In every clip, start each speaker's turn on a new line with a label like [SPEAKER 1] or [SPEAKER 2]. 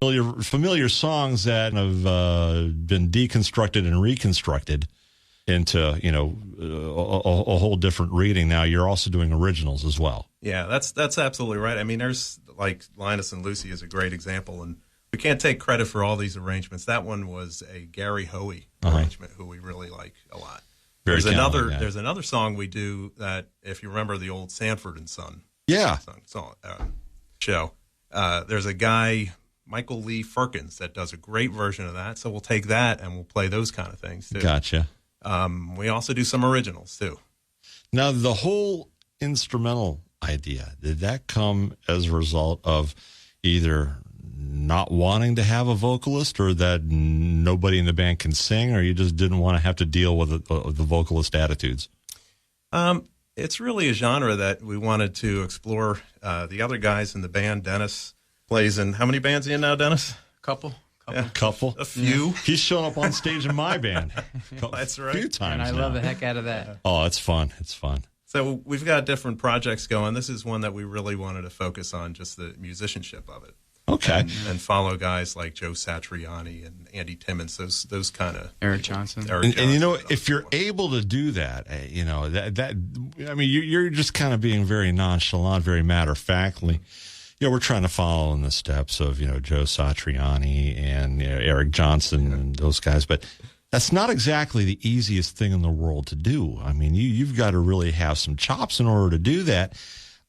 [SPEAKER 1] familiar songs that have been deconstructed and reconstructed into, a whole different reading. Now you're also doing originals as well.
[SPEAKER 2] Yeah, that's absolutely right. I mean, there's like Linus and Lucy is a great example, and we can't take credit for all these arrangements. That one was a Gary Hoey arrangement, who we really like a lot. There's another song we do that, if you remember the old Sanford and Son show, there's a guy, Michael Lee Firkins, that does a great version of that. So we'll take that and we'll play those kind of things too.
[SPEAKER 1] Gotcha.
[SPEAKER 2] We also do some originals too.
[SPEAKER 1] Now, the whole instrumental idea, did that come as a result of either not wanting to have a vocalist, or that nobody in the band can sing, or you just didn't want to have to deal with the vocalist attitudes?
[SPEAKER 2] It's really a genre that we wanted to explore. The other guys in the band, Dennis plays in, how many bands are you in now, Dennis?
[SPEAKER 3] Couple.
[SPEAKER 1] Couple.
[SPEAKER 2] A few.
[SPEAKER 1] Yeah. He's shown up on stage in my band.
[SPEAKER 2] That's right.
[SPEAKER 1] A few times.
[SPEAKER 3] And I love the heck out of that.
[SPEAKER 1] Oh, it's fun. It's fun.
[SPEAKER 2] So we've got different projects going. This is one that we really wanted to focus on, just the musicianship of it.
[SPEAKER 1] Okay.
[SPEAKER 2] And follow guys like Joe Satriani and Andy Timmons, those kind of
[SPEAKER 3] Eric Johnson.
[SPEAKER 1] And if you're able to do that, you're just kind of being very nonchalant, very matter-of-factly. We're trying to follow in the steps of, Joe Satriani and Eric Johnson and those guys, but that's not exactly the easiest thing in the world to do. I mean, you've got to really have some chops in order to do that.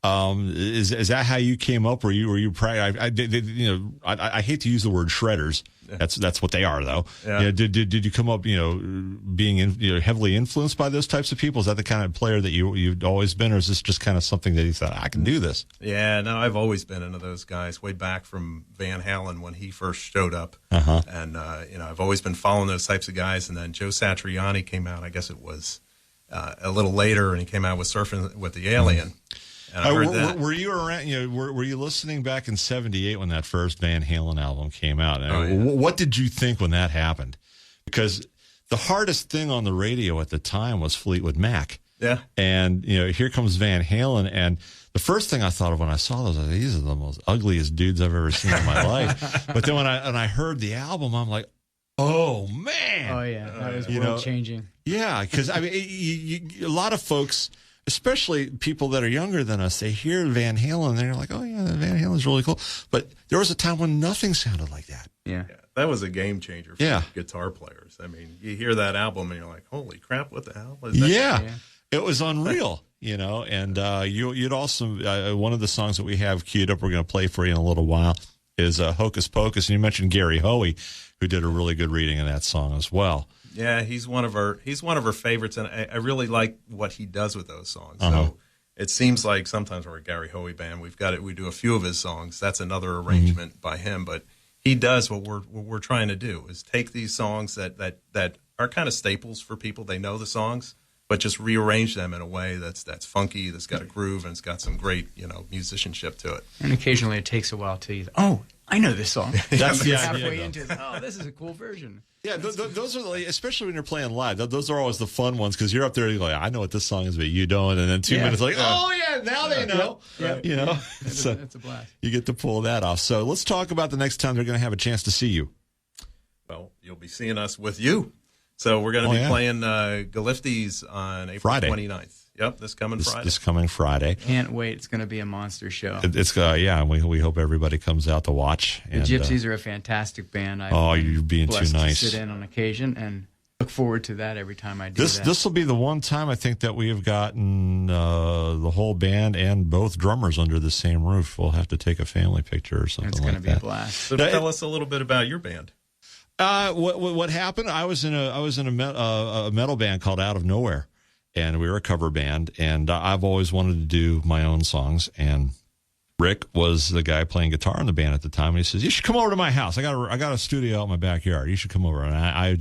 [SPEAKER 1] Is that how you came up? Were you I hate to use the word shredders. That's what they are, though.
[SPEAKER 2] Yeah.
[SPEAKER 1] Did you come up, being heavily influenced by those types of people? Is that the kind of player that you've always been, or is this just kind of something that you thought, I can do this?
[SPEAKER 2] Yeah, no, I've always been into those guys, way back from Van Halen when he first showed up. And I've always been following those types of guys. And then Joe Satriani came out. I guess it was a little later, and he came out with Surfing with the Alien. And I heard that.
[SPEAKER 1] Were you around? Were you listening back in '78 when that first Van Halen album came out? What did you think when that happened? Because the hardest thing on the radio at the time was Fleetwood Mac.
[SPEAKER 2] Yeah.
[SPEAKER 1] And here comes Van Halen, and the first thing I thought of when I saw those, these are the most ugliest dudes I've ever seen in my life. But then when I heard the album, I'm like, oh man!
[SPEAKER 3] Oh yeah, that was world changing.
[SPEAKER 1] Yeah, because I mean, a lot of folks, especially people that are younger than us, they hear Van Halen and they're like, oh, yeah, Van Halen's really cool. But there was a time when nothing sounded like that.
[SPEAKER 3] Yeah.
[SPEAKER 2] That was a game changer for guitar players. I mean, you hear that album and you're like, holy crap, what the hell is that?
[SPEAKER 1] Yeah. It was unreal, and you'd also, one of the songs that we have queued up, we're going to play for you in a little while, is Hocus Pocus. And you mentioned Gary Hoey, who did a really good reading of that song as well.
[SPEAKER 2] Yeah, he's one of our favorites, and I really like what he does with those songs. So it seems like sometimes we're a Gary Hoey band. We do a few of his songs. That's another arrangement by him, but he does what we're trying to do, is take these songs that are kind of staples for people. They know the songs, but just rearrange them in a way that's funky, that's got a groove, and it's got some great musicianship to it.
[SPEAKER 3] And occasionally it takes a while to you. Oh, I know this song.
[SPEAKER 1] That's the
[SPEAKER 3] halfway
[SPEAKER 1] idea,
[SPEAKER 3] into it. Oh, this is a cool version.
[SPEAKER 1] Yeah, those are especially when you're playing live. Those are always the fun ones, because you're up there, you're like, I know what this song is, but you don't. And then 2 minutes, like, oh yeah, now they know.
[SPEAKER 3] Yeah. It's a blast.
[SPEAKER 1] You get to pull that off. So let's talk about the next time they're going to have a chance to see you.
[SPEAKER 2] Well, you'll be seeing us with you. So we're going to be playing Gullify's on April 29th. Yep, this coming Friday.
[SPEAKER 1] Can't
[SPEAKER 3] wait. It's going to be a monster show.
[SPEAKER 1] We hope everybody comes out to watch.
[SPEAKER 3] The Gypsies are a fantastic band.
[SPEAKER 1] You're being too nice.
[SPEAKER 3] To sit in on occasion, and look forward to that every time I do that.
[SPEAKER 1] This will be the one time I think that we have gotten the whole band and both drummers under the same roof. We'll have to take a family picture or something like that.
[SPEAKER 3] It's going to be a blast.
[SPEAKER 2] So tell us a little bit about your band.
[SPEAKER 1] What happened? I was in a metal band called Out of Nowhere, and we were a cover band. And I've always wanted to do my own songs. And Rick was the guy playing guitar in the band at the time. And he says, "You should come over to my house. I got a studio out in my backyard. You should come over." And I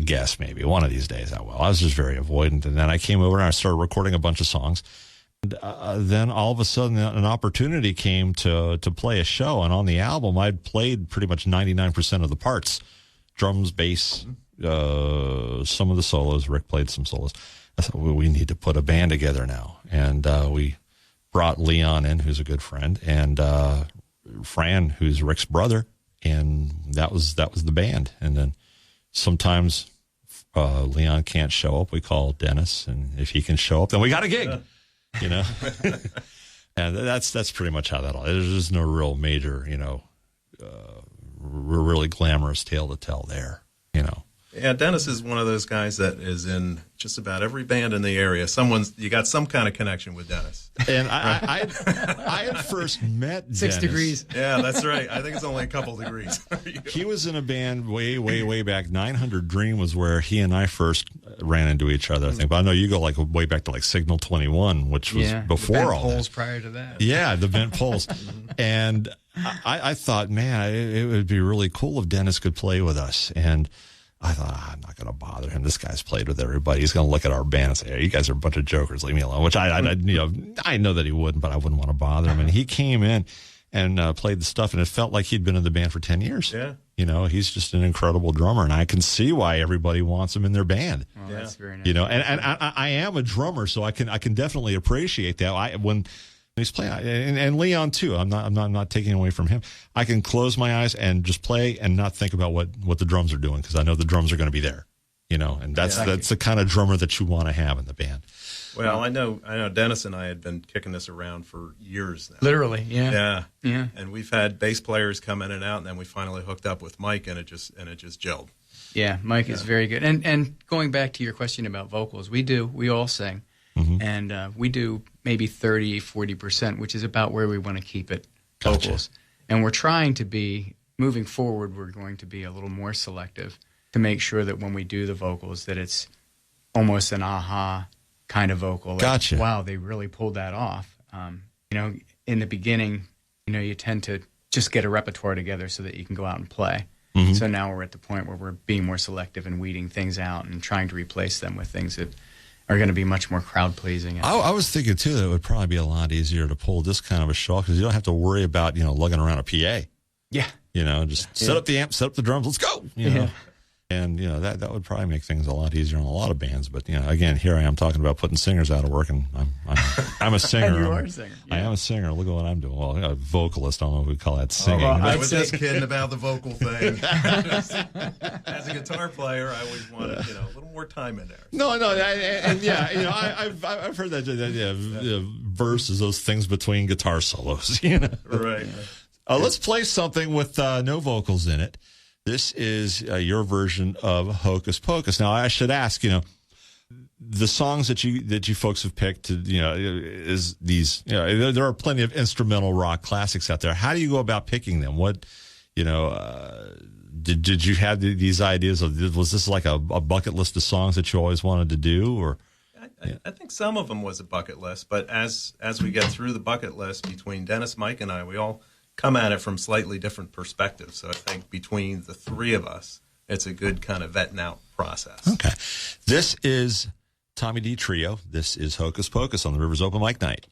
[SPEAKER 1] guess maybe one of these days I will. I was just very avoidant. And then I came over and I started recording a bunch of songs. Then all of a sudden an opportunity came to play a show, and on the album I'd played pretty much 99% of the parts, drums, bass, some of the solos. Rick played some solos. I thought, well, we need to put a band together now, and we brought Leon in, who's a good friend, and Fran, who's Rick's brother, and that was the band. And then sometimes Leon can't show up. We call Dennis, and if he can show up, then we got a gig. You know, and that's pretty much how that all. There's just no real major, really glamorous tale to tell there. You know.
[SPEAKER 2] Yeah, Dennis is one of those guys that is in just about every band in the area. You got some kind of connection with Dennis.
[SPEAKER 1] And I had first met
[SPEAKER 3] 6
[SPEAKER 1] Dennis.
[SPEAKER 3] degrees.
[SPEAKER 2] Yeah, that's right. I think it's only a couple degrees.
[SPEAKER 1] He was in a band way back. 900 Dream was where he and I first ran into each other, I think. But I know you go way back to Signal 21, which was before
[SPEAKER 3] the bent
[SPEAKER 1] all
[SPEAKER 3] poles
[SPEAKER 1] that.
[SPEAKER 3] prior to that.
[SPEAKER 1] Yeah, the bent poles. And I thought, man, it would be really cool if Dennis could play with us. And I thought, I'm not going to bother him. This guy's played with everybody. He's going to look at our band and say, hey, you guys are a bunch of jokers. Leave me alone. Which I know that he wouldn't, but I wouldn't want to bother him. And he came in and played the stuff, and it felt like he'd been in the band for 10 years.
[SPEAKER 2] Yeah.
[SPEAKER 1] He's just an incredible drummer, and I can see why everybody wants him in their band.
[SPEAKER 3] Oh, that's very nice.
[SPEAKER 1] And I am a drummer, so I can definitely appreciate that. When he's playing, and Leon too. I'm not taking away from him. I can close my eyes and just play and not think about what the drums are doing, because I know the drums are going to be there. And that's the kind of drummer that you want to have in the band.
[SPEAKER 2] Well, I know Dennis and I had been kicking this around for years now.
[SPEAKER 3] Literally, yeah.
[SPEAKER 2] And we've had bass players come in and out, and then we finally hooked up with Mike, and it just gelled.
[SPEAKER 3] Yeah, Mike is very good. And going back to your question about vocals, we all sing. Mm-hmm. And we do maybe 30-40%, which is about where we want to keep it, vocals. And we're trying to be, moving forward, we're going to be a little more selective to make sure that when we do the vocals that it's almost an aha kind of vocal. Like, wow, they really pulled that off. In the beginning, you tend to just get a repertoire together so that you can go out and play. Mm-hmm. So now we're at the point where we're being more selective and weeding things out and trying to replace them with things that are going to be much more crowd-pleasing.
[SPEAKER 1] I was thinking, too, that it would probably be a lot easier to pull this kind of a show because you don't have to worry about, lugging around a PA.
[SPEAKER 3] Yeah.
[SPEAKER 1] Just set up the amp, set up the drums, let's go, know. And, that would probably make things a lot easier on a lot of bands. But, again, here I am talking about putting singers out of work, and I'm a singer.
[SPEAKER 3] And you are a singer. Yeah.
[SPEAKER 1] I am a singer. Look at what I'm doing. Well, a vocalist. I don't know if we call that singing.
[SPEAKER 2] I was just kidding about the vocal thing. As a guitar player, I always wanted, a little more time in there.
[SPEAKER 1] No, I've heard that verses, those things between guitar solos,
[SPEAKER 2] Right.
[SPEAKER 1] Let's play something with no vocals in it. This is your version of Hocus Pocus. Now, I should ask, the songs that you folks have picked, is these, there are plenty of instrumental rock classics out there. How do you go about picking them? What, did you have these ideas of, was this like a bucket list of songs that you always wanted to do, or?
[SPEAKER 2] I think some of them was a bucket list, but as we get through the bucket list between Dennis, Mike, and I, we all come at it from slightly different perspectives. So I think between the three of us, it's a good kind of vetting out process.
[SPEAKER 1] Okay. This is Tommy D Trio. This is Hocus Pocus on the Rivers Open Mic Night.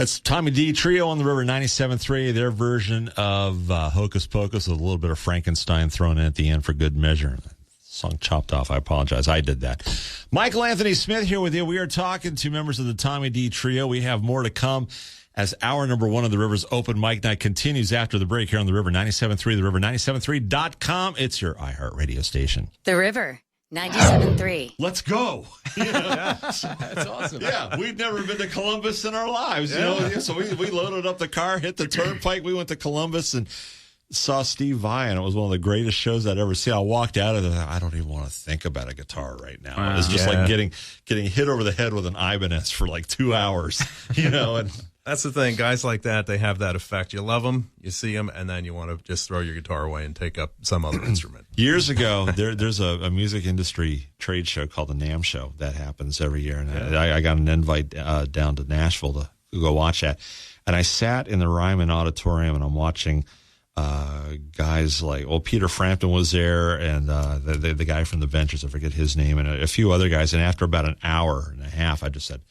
[SPEAKER 1] That's Tommy D Trio on the River 97.3, their version of Hocus Pocus with a little bit of Frankenstein thrown in at the end for good measure. Song chopped off. I apologize. I did that. Michael Anthony Smith here with you. We are talking to members of the Tommy D Trio. We have more to come as hour number 1 of the River's Open Mic Night continues after the break here on the River 97.3, the River 97.3.com. It's your iHeartRadio station.
[SPEAKER 4] The River 97.3.
[SPEAKER 1] Let's go.
[SPEAKER 3] That's awesome.
[SPEAKER 1] Yeah, we've never been to Columbus in our lives, you know. So we loaded up the car, hit the turnpike. We went to Columbus and saw Steve Vai, and it was one of the greatest shows I'd ever seen. I walked out of it, I don't even want to think about a guitar right now.
[SPEAKER 3] Wow.
[SPEAKER 1] It's just like getting hit over the head with an Ibanez for like 2 hours, you know. And
[SPEAKER 2] that's the thing. Guys like that, they have that effect. You love them, you see them, and then you want to just throw your guitar away and take up some other instrument.
[SPEAKER 1] Years ago, there's a music industry trade show called the NAMM Show that happens every year, and I got an invite down to Nashville to go watch that. And I sat in the Ryman Auditorium, and I'm watching guys like, Peter Frampton was there, and the guy from the Ventures, I forget his name, and a few other guys. And after about an hour and a half, I just said,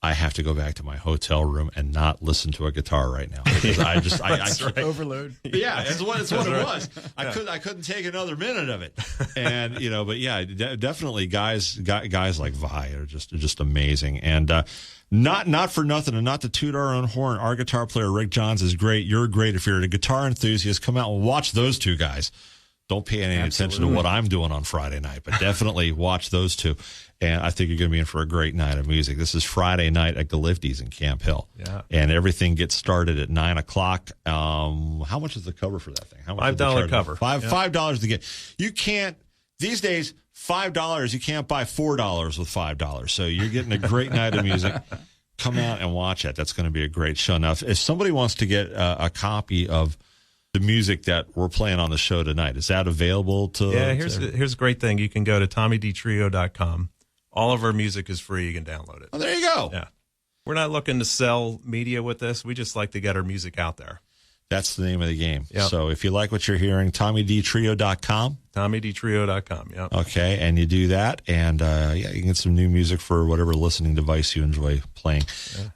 [SPEAKER 1] I have to go back to my hotel room and not listen to a guitar right now, because I
[SPEAKER 2] right.
[SPEAKER 3] Overload.
[SPEAKER 1] Yeah, it's what it was. I couldn't take another minute of it, and you know, but yeah, definitely guys like Vi are just amazing, and not for nothing, and not to toot our own horn. Our guitar player Rick Johns is great. You're great. If you're a guitar enthusiast, come out and watch those two guys. Don't pay any attention to what I'm doing on Friday night, but definitely watch those two. And I think you're going to be in for a great night of music. This is Friday night at Gullify's in Camp Hill.
[SPEAKER 2] Yeah.
[SPEAKER 1] And everything gets started at 9 o'clock. How much is the cover for that thing? How much
[SPEAKER 2] $5 cover.
[SPEAKER 1] $5 to get. You can't, these days, $5, you can't buy $4 with $5. So you're getting a great night of music. Come out and watch it. That's going to be a great show. Now, if somebody wants to get a copy of the music that we're playing on the show tonight, is that available to?
[SPEAKER 2] Yeah, here's a great thing. You can go to TommyDTrio.com. All of our music is free. You can download it.
[SPEAKER 1] Oh, there you go.
[SPEAKER 2] Yeah. We're not looking to sell media with this. We just like to get our music out there.
[SPEAKER 1] That's the name of the game.
[SPEAKER 2] Yep.
[SPEAKER 1] So if you like what you're hearing, TommyDTrio.com.
[SPEAKER 2] TommyDTrio.com, yeah.
[SPEAKER 1] Okay, and you do that, and you can get some new music for whatever listening device you enjoy playing.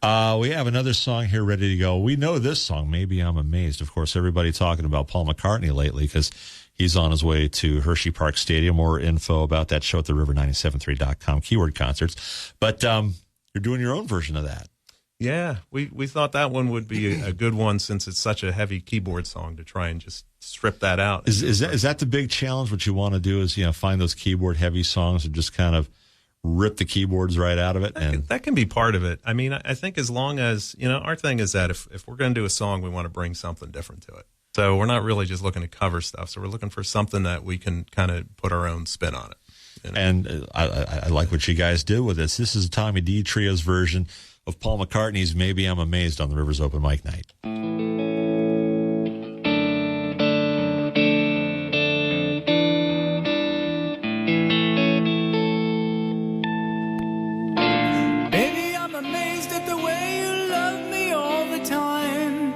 [SPEAKER 1] Yeah. We have another song here ready to go. We know this song, Maybe I'm Amazed. Of course, everybody talking about Paul McCartney lately because he's on his way to Hershey Park Stadium. More info about that show at the river973.com, keyword concerts. But you're doing your own version of that.
[SPEAKER 2] Yeah, we thought that one would be a good one since it's such a heavy keyboard song to try and just strip that out.
[SPEAKER 1] Is that the big challenge? What you want to do is find those keyboard heavy songs and just kind of rip the keyboards right out of it.
[SPEAKER 2] That can be part of it. I mean, I think as long as our thing is that if we're going to do a song, we want to bring something different to it. So we're not really just looking to cover stuff. So we're looking for something that we can kind of put our own spin on it.
[SPEAKER 1] And I like what you guys did with this. This is Tommy D Trio's version of Paul McCartney's Maybe I'm Amazed on the River's Open Mic Night.
[SPEAKER 5] Baby, I'm amazed at the way you love me all the time.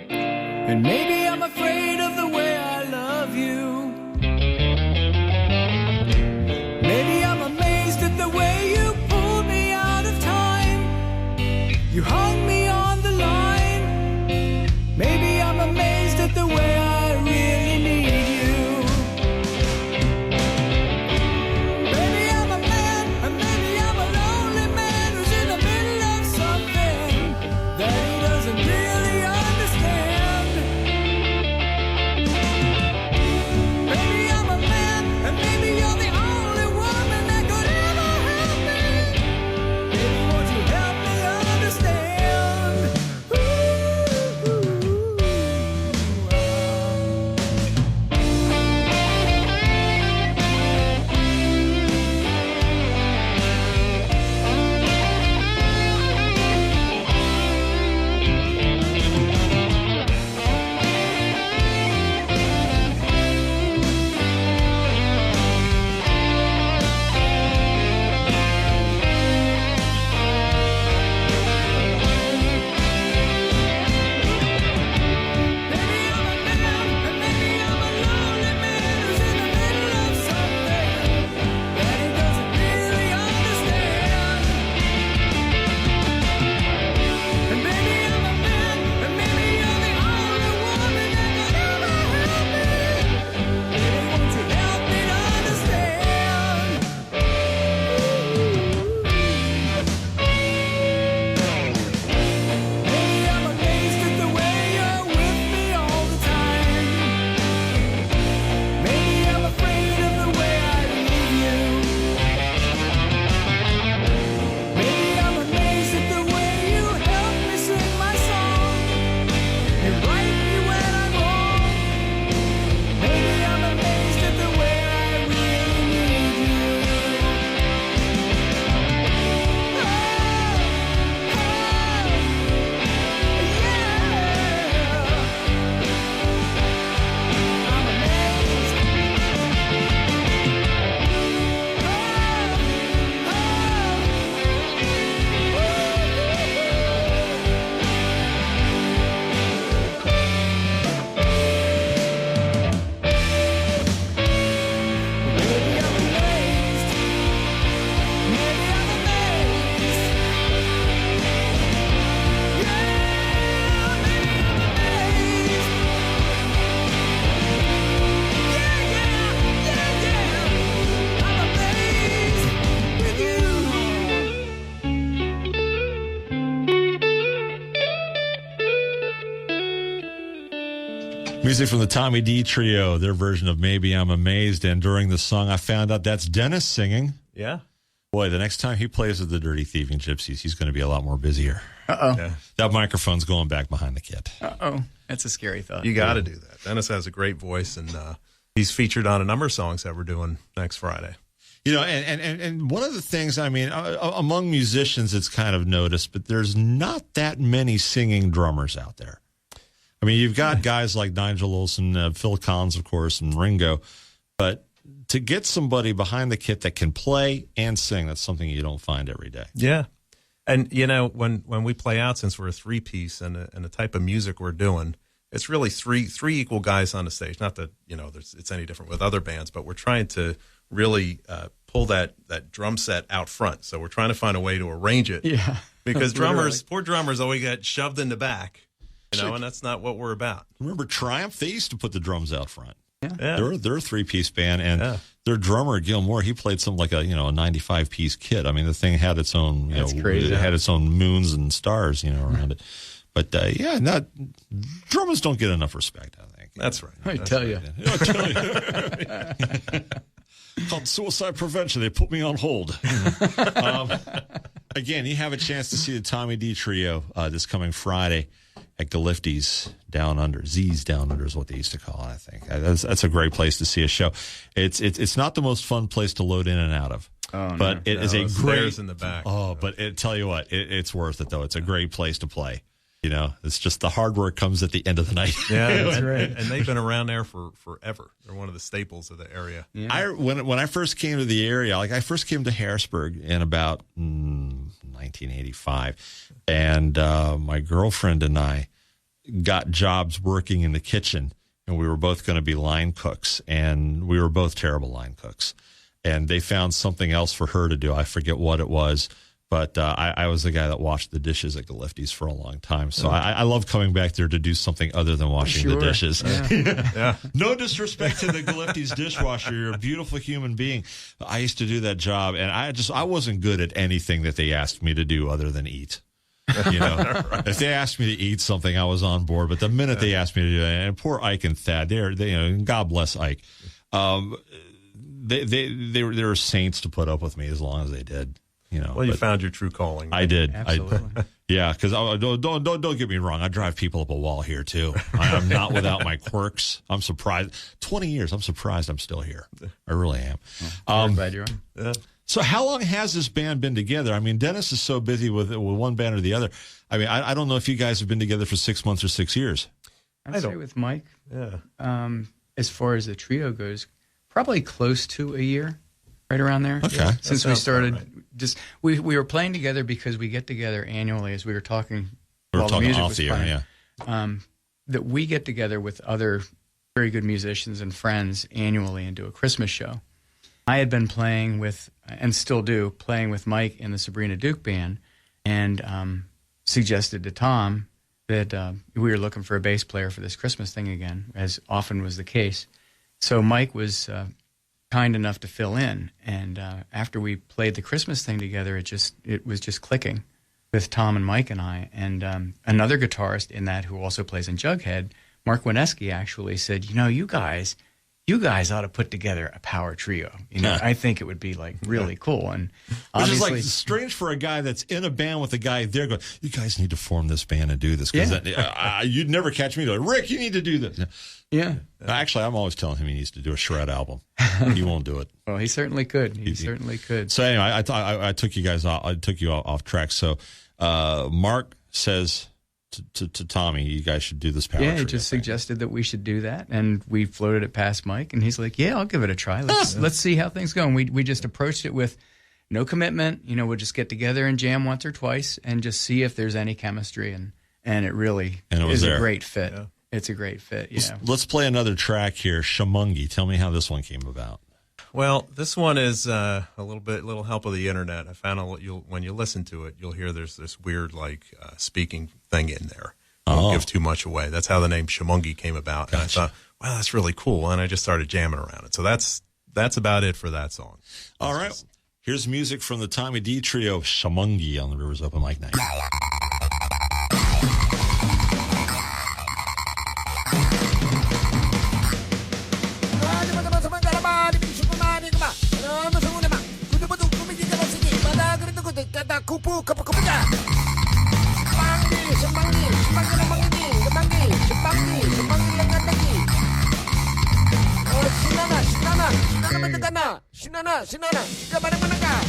[SPEAKER 5] And maybe I'm afraid of the way I love you. Maybe I'm amazed at the way you pulled me out of time. You hung me on the line. Maybe I'm amazed at the way I really need you. Maybe I'm a man, and maybe I'm a lonely man who's in the middle of something that he doesn't really understand.
[SPEAKER 1] Music from the Tommy D Trio, their version of Maybe I'm Amazed. And during the song, I found out that's Dennis singing.
[SPEAKER 2] Yeah.
[SPEAKER 1] Boy, the next time he plays with the Dirty Thieving Gypsies, he's going to be a lot more busier.
[SPEAKER 3] Uh-oh.
[SPEAKER 2] Yeah.
[SPEAKER 1] That microphone's going back behind the kit.
[SPEAKER 3] Uh-oh. That's a scary thought.
[SPEAKER 2] You got to do that. Dennis has a great voice, and he's featured on a number of songs that we're doing next Friday.
[SPEAKER 1] You know, and one of the things, I mean, among musicians, it's kind of noticed, but there's not that many singing drummers out there. I mean, you've got guys like Nigel Olsson, Phil Collins, of course, and Ringo, but to get somebody behind the kit that can play and sing, that's something you don't find every day.
[SPEAKER 2] Yeah. And, you know, when we play out, since we're a three-piece and the type of music we're doing, it's really three equal guys on the stage. Not that, you know, it's any different with other bands, but we're trying to really pull that drum set out front. So we're trying to find a way to arrange it.
[SPEAKER 3] Yeah.
[SPEAKER 2] Because poor drummers always get shoved in the back, you know, and that's not what we're about.
[SPEAKER 1] Remember Triumph? They used to put the drums out front.
[SPEAKER 2] Yeah.
[SPEAKER 1] They're a three-piece band, and their drummer Gil Moore, he played something like a 95-piece kit. I mean, the thing had its own, it had its own moons and stars, around it. But drummers don't get enough respect, I think.
[SPEAKER 2] That's right.
[SPEAKER 3] I tell you.
[SPEAKER 1] Called suicide prevention. They put me on hold. Again, you have a chance to see the Tommy D Trio this coming Friday at Gullify's Down Under. Z's Down Under is what they used to call it, I think. That's a great place to see a show. It's not the most fun place to load in and out of.
[SPEAKER 3] Oh,
[SPEAKER 1] but it is a great
[SPEAKER 2] stairs in the back.
[SPEAKER 1] Oh, but tell you what, it's worth it though. It's a great place to play. It's just the hard work comes at the end of the night.
[SPEAKER 2] Yeah, that's right. And they've been around there for forever. They're one of the staples of the area.
[SPEAKER 3] Yeah.
[SPEAKER 1] When I first came to the area, I first came to Harrisburg in about 1985, and my girlfriend and I got jobs working in the kitchen, and we were both going to be line cooks, and we were both terrible line cooks. And they found something else for her to do. I forget what it was. But I was the guy that washed the dishes at Gullify's for a long time. So I love coming back there to do something other than washing the dishes.
[SPEAKER 3] Yeah.
[SPEAKER 1] No disrespect to the Gullify's dishwasher. You're a beautiful human being. I used to do that job, and I wasn't good at anything that they asked me to do other than eat. Right. If they asked me to eat something, I was on board. But the minute they asked me to do that, and poor Ike and Thad, they God bless Ike. They were saints to put up with me as long as they did.
[SPEAKER 2] Well, you found your true calling.
[SPEAKER 1] I did.
[SPEAKER 3] Absolutely.
[SPEAKER 1] Yeah, because don't get me wrong. I drive people up a wall here too. I'm not without my quirks. I'm surprised. 20 years. I'm surprised I'm still here. I really am.
[SPEAKER 3] I'm glad you're on.
[SPEAKER 2] Yeah.
[SPEAKER 1] So how long has this band been together? I mean, Dennis is so busy with one band or the other. I mean, I don't know if you guys have been together for 6 months or 6 years.
[SPEAKER 3] I'd say with Mike,
[SPEAKER 2] Yeah.
[SPEAKER 3] as far as the trio goes, probably close to a year. Right around there.
[SPEAKER 1] Okay.
[SPEAKER 3] Yeah. Since we
[SPEAKER 2] sounds
[SPEAKER 3] started,
[SPEAKER 2] about
[SPEAKER 3] we were playing together because we get together annually, as we were talking.
[SPEAKER 1] We were
[SPEAKER 3] while
[SPEAKER 1] talking
[SPEAKER 3] the music
[SPEAKER 1] off
[SPEAKER 3] was
[SPEAKER 1] the air,
[SPEAKER 3] playing, that we get together with other very good musicians and friends annually and do a Christmas show. I had been playing with, and still do, playing with Mike in the Sabrina Duke band, and suggested to Tom that we were looking for a bass player for this Christmas thing again, as often was the case. So Mike was kind enough to fill in, and after we played the Christmas thing together, it was just clicking with Tom and Mike and I. And another guitarist in that, who also plays in Jughead, Mark Wineski, actually said, you guys ought to put together a power trio. I think it would be really cool. And
[SPEAKER 1] Which is
[SPEAKER 3] obviously,
[SPEAKER 1] strange for a guy that's in a band with a guy there going, you guys need to form this band and do this. Because you'd never catch me going, Rick, you need to do this.
[SPEAKER 3] yeah.
[SPEAKER 1] Actually, I'm always telling him he needs to do a shred album. He won't do it.
[SPEAKER 3] Well, he certainly could. He certainly could.
[SPEAKER 1] So anyway, I took you guys off. I took you off track. So Mark says to Tommy, you guys should do this power trio
[SPEAKER 3] He just
[SPEAKER 1] thing.
[SPEAKER 3] suggested that we should do that, and we floated it past Mike, and he's like, "Yeah, I'll give it a try. Let's see how things go." And we just approached it with no commitment. We'll just get together and jam once or twice, and just see if there's any chemistry. And it really is a great fit. Yeah. It's a great fit. Yeah.
[SPEAKER 1] Let's play another track here, Shamungi. Tell me how this one came about.
[SPEAKER 2] Well, this one is a little help of the internet. I found out when you listen to it, you'll hear there's this weird speaking thing in there. Don't give too much away. That's how the name Shamungi came about.
[SPEAKER 1] Gotcha.
[SPEAKER 2] And I thought, wow, that's really cool. And I just started jamming around it. So that's about it for that song.
[SPEAKER 1] All right. Here's music from the Tommy D Trio, Shamungi, on the Rivers Open Mic Night.
[SPEAKER 6] kupu kepuka. Semanggi lemang ini, semanggi lengan lagi. Sinana, ke mana kah?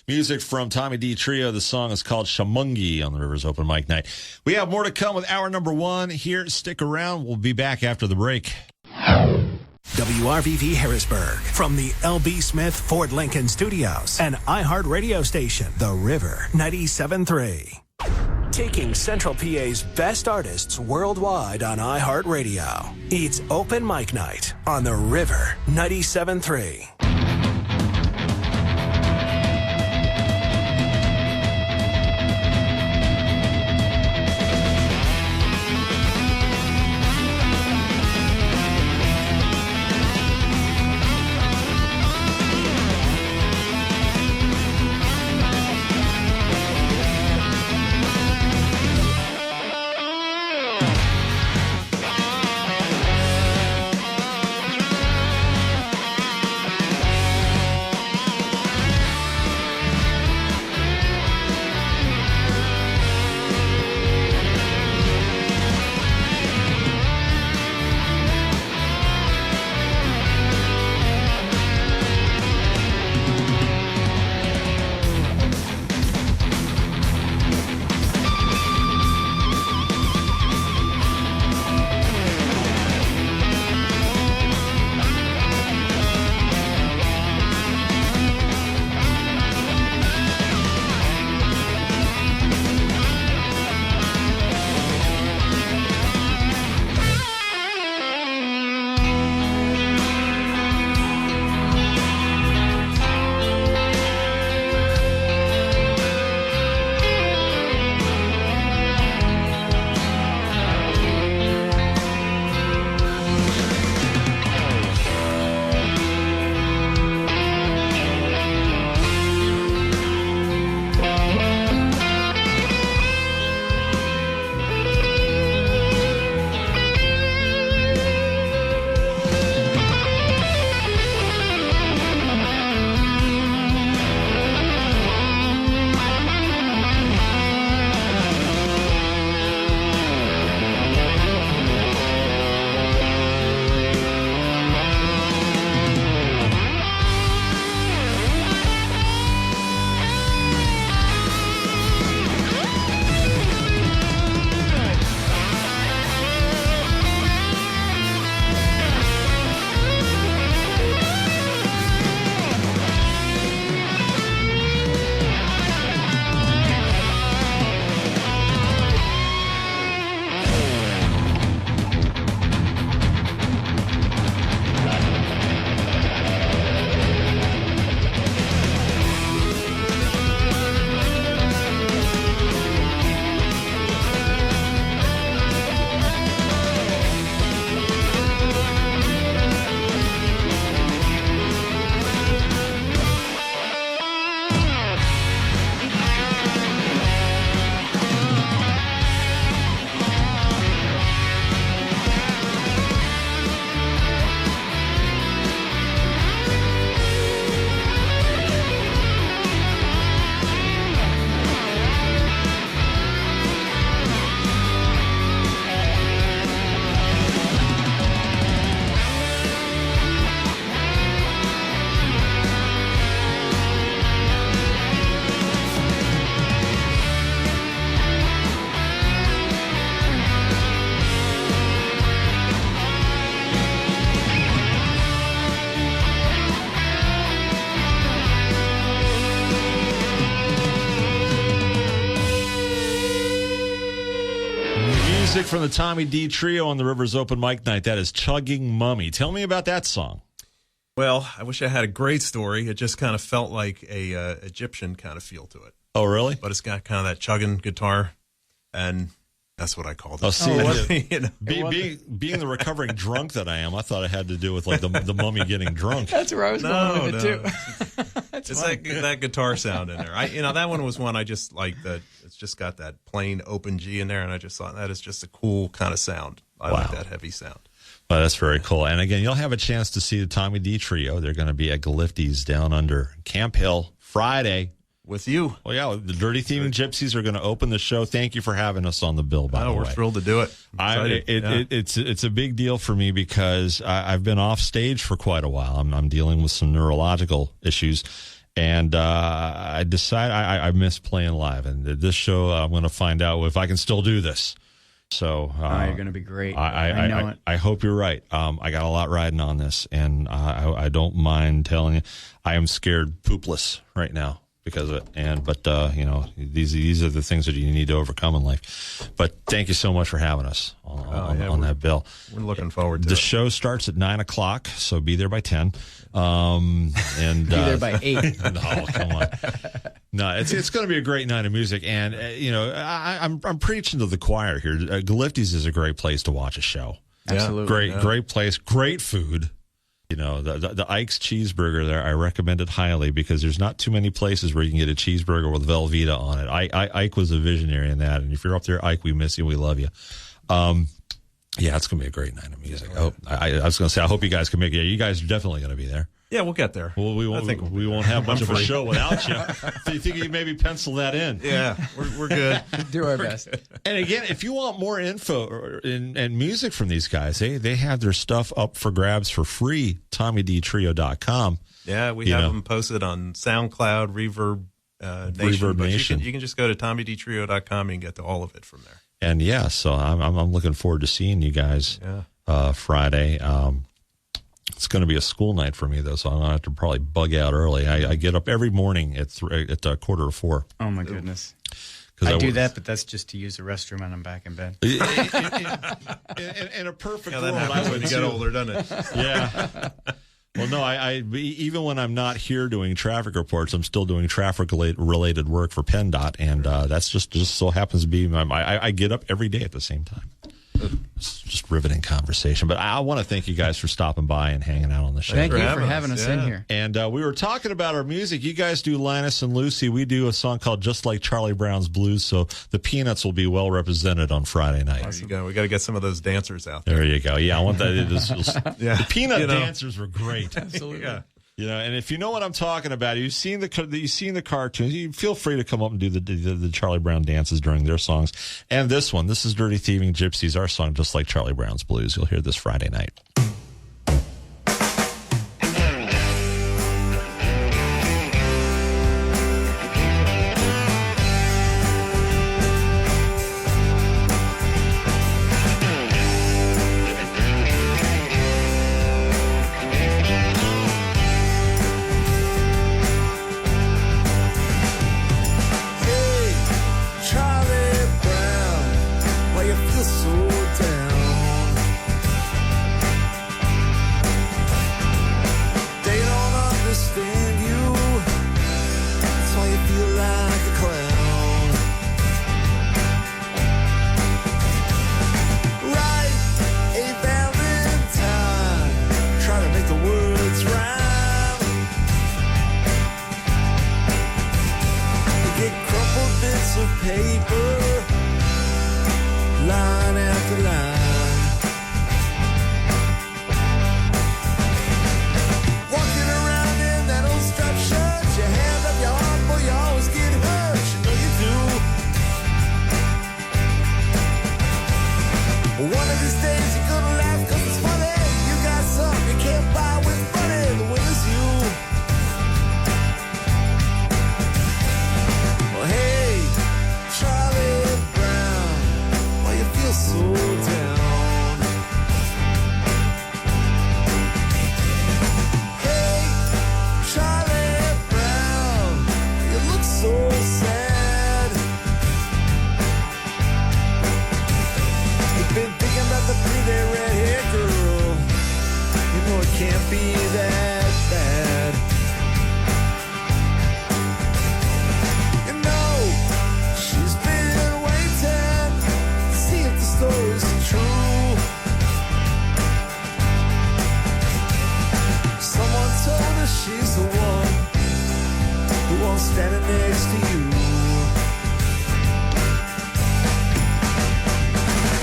[SPEAKER 1] Music from Tommy D Trio. The song is called Shamungi on the Rivers Open Mic Night. We have more to come with hour number 1 here. Stick around. We'll be back after the break.
[SPEAKER 7] WRVV Harrisburg from the L.B. Smith Ford Lincoln Studios and iHeart radio station, The River 97.3. Taking Central PA's best artists worldwide on iHeart Radio. It's Open Mic Night on The River 97.3.
[SPEAKER 1] Music from the Tommy D Trio on the Rivers Open Mic Night. That is Chugging Mummy. Tell me about that song.
[SPEAKER 2] Well, I wish I had a great story. It just kind of felt like a Egyptian kind of feel to it.
[SPEAKER 1] Oh, really?
[SPEAKER 2] But it's got kind of that chugging guitar, and that's what I called it.
[SPEAKER 1] Oh, see,
[SPEAKER 2] You know?
[SPEAKER 1] being the recovering drunk that I am, I thought it had to do with like the mummy getting drunk.
[SPEAKER 3] That's where I was going with it too.
[SPEAKER 2] It's that guitar sound in there. That one was one I just like. That it's just got that plain open G in there, and I just thought that is just a cool kind of sound. I like that heavy sound.
[SPEAKER 1] Well, that's very cool. And again, you'll have a chance to see the Tommy D Trio. They're going to be at Gullify's down under Camp Hill Friday.
[SPEAKER 2] With you.
[SPEAKER 1] Well, yeah, the Dirty Thieving Gypsies are going to open the show. Thank you for having us on the bill, by the way.
[SPEAKER 2] We're thrilled to do it.
[SPEAKER 1] It's a big deal for me because I've been off stage for quite a while. I'm dealing with some neurological issues, and I decided I miss playing live. And this show, I'm going to find out if I can still do this. So
[SPEAKER 3] you're going to be great. I know it.
[SPEAKER 1] I hope you're right. I got a lot riding on this, and I don't mind telling you, I am scared poopless right now because of it. But these are the things that you need to overcome in life. But thank you so much for having us on that bill.
[SPEAKER 2] We're looking forward to it.
[SPEAKER 1] The show starts at 9:00, so be there by 10.
[SPEAKER 3] And be there by 8.
[SPEAKER 1] No, come on. No, it's going to be a great night of music, and I'm preaching to the choir here. Gullify's is a great place to watch a show.
[SPEAKER 3] Absolutely,
[SPEAKER 1] great place, great food. The Ike's cheeseburger there, I recommend it highly because there's not too many places where you can get a cheeseburger with Velveeta on it. Ike was a visionary in that, and if you're up there, Ike, we miss you, we love you. Yeah, it's going to be a great night of music. I was going to say, I hope you guys can make it. Yeah, you guys are definitely going to be there.
[SPEAKER 2] Yeah, we'll get there.
[SPEAKER 1] Well, we won't have much of a show without you. Do you think you maybe pencil that in?
[SPEAKER 2] Yeah, we're good.
[SPEAKER 3] Do our best.
[SPEAKER 1] And again, if you want more info and music from these guys, they have their stuff up for grabs for free. TommyDTrio.com.
[SPEAKER 2] Yeah, we have them posted on SoundCloud, Reverb Nation.
[SPEAKER 1] Reverb Nation.
[SPEAKER 2] You can just go to TommyDTrio.com and get to all of it from there.
[SPEAKER 1] And yeah, so I'm looking forward to seeing you guys Friday. It's going to be a school night for me, though, so I'm going to have to probably bug out early. I get up every morning at 4:45.
[SPEAKER 3] Oh, my goodness. I do that, but that's just to use the restroom and I'm back in bed.
[SPEAKER 1] In a perfect world, I would
[SPEAKER 2] when you get older, doesn't it?
[SPEAKER 1] Yeah. Well, no, I even when I'm not here doing traffic reports, I'm still doing traffic-related work for PennDOT, and that's just so happens to be I get up every day at the same time. It's just riveting conversation. But I want to thank you guys for stopping by and hanging out on the show.
[SPEAKER 3] Thank you for having us in here.
[SPEAKER 1] And we were talking about our music. You guys do Linus and Lucy. We do a song called Just Like Charlie Brown's Blues, so the Peanuts will be well represented on Friday night.
[SPEAKER 2] There you go. We got to get some of those dancers out there.
[SPEAKER 1] There you go. Yeah, I want that. The Peanut dancers were great.
[SPEAKER 3] Absolutely.
[SPEAKER 2] Yeah.
[SPEAKER 1] And if you know what I'm talking about, you've seen the cartoons, you feel free to come up and do the Charlie Brown dances during their songs. And this is Dirty Thieving Gypsies, our song Just Like Charlie Brown's Blues. You'll hear this Friday night.
[SPEAKER 5] be that bad. You know, she's been waiting to see if the story's true. Someone told her she's the one who won't stand next to you.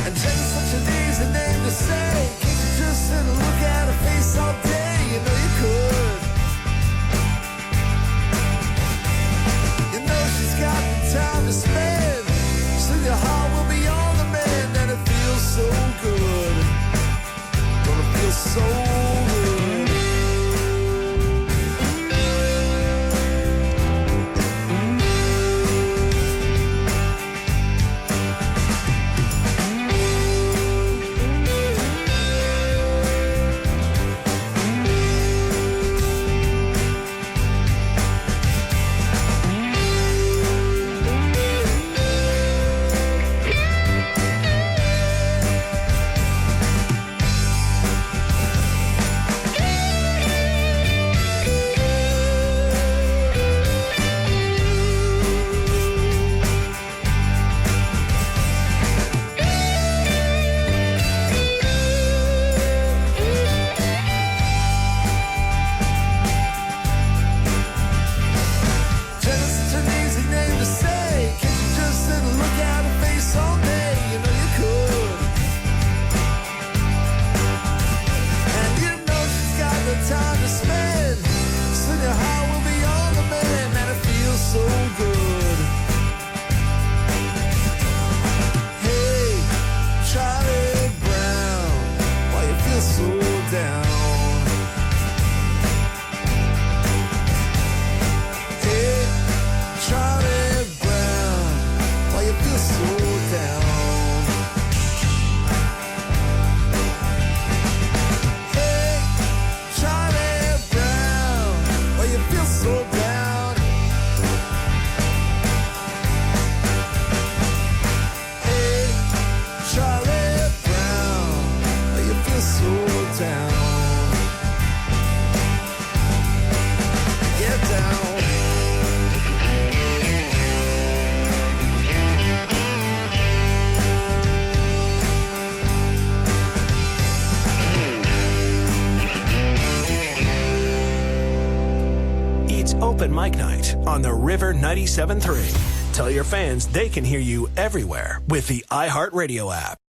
[SPEAKER 5] And Jen's such an easy name to say. Can't you just sit and look at her face all day? You know you could. You know she's got the time to spend. So your heart will be on the mend. And it feels so good. Gonna feel so good. Open Mic Night on the River 97.3. Tell your fans they can hear you everywhere with the iHeartRadio app.